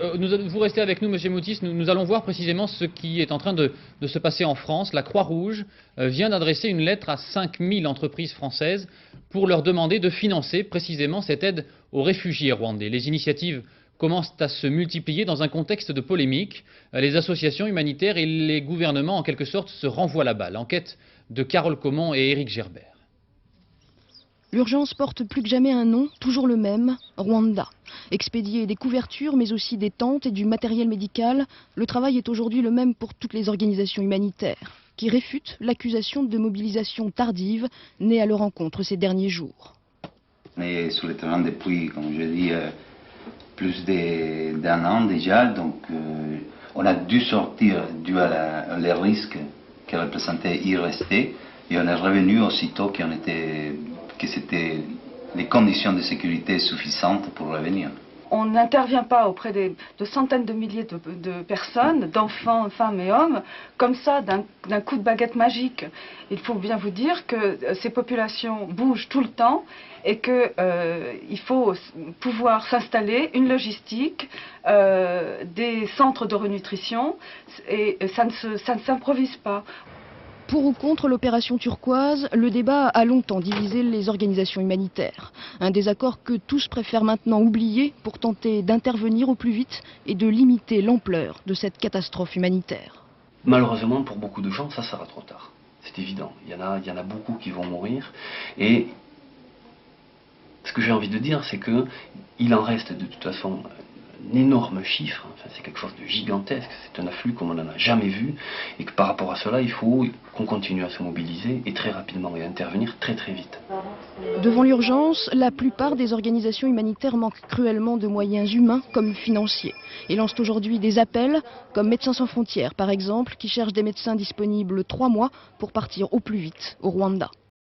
Vous restez avec nous, Monsieur Moutis. Nous allons voir précisément ce qui est en train de se passer en France. La Croix-Rouge vient d'adresser une lettre à 5000 entreprises françaises pour leur demander de financer précisément cette aide aux réfugiés rwandais. Les initiatives commencent à se multiplier dans un contexte de polémique. Les associations humanitaires et les gouvernements, en quelque sorte, se renvoient la balle. Enquête de Carole Comont et Éric Gerbert. L'urgence porte plus que jamais un nom, toujours le même, Rwanda. Expédier des couvertures, mais aussi des tentes et du matériel médical, le travail est aujourd'hui le même pour toutes les organisations humanitaires, qui réfutent l'accusation de mobilisation tardive née à leur encontre ces derniers jours. On est sur le terrain depuis, comme je dis, plus d'un an déjà, donc on a dû sortir dû à les risques que représentait y rester, et on est revenu aussitôt que c'était les conditions de sécurité suffisantes pour revenir. On n'intervient pas auprès de centaines de milliers de personnes, d'enfants, femmes et hommes, comme ça, d'un coup de baguette magique. Il faut bien vous dire que ces populations bougent tout le temps et qu'il faut pouvoir s'installer une logistique, des centres de renutrition, et ça ne s'improvise pas. Pour ou contre l'opération turquoise, le débat a longtemps divisé les organisations humanitaires. Un désaccord que tous préfèrent maintenant oublier pour tenter d'intervenir au plus vite et de limiter l'ampleur de cette catastrophe humanitaire. Malheureusement, pour beaucoup de gens, ça sera trop tard. C'est évident. Il y en a beaucoup qui vont mourir. Et ce que j'ai envie de dire, c'est qu'il en reste de toute façon un énorme chiffre, enfin, c'est quelque chose de gigantesque, c'est un afflux comme on n'en a jamais vu, et que par rapport à cela, il faut qu'on continue à se mobiliser et très rapidement et intervenir très très vite. Devant l'urgence, la plupart des organisations humanitaires manquent cruellement de moyens humains comme financiers et lancent aujourd'hui des appels, comme Médecins sans frontières par exemple, qui cherchent des médecins disponibles 3 mois pour partir au plus vite au Rwanda.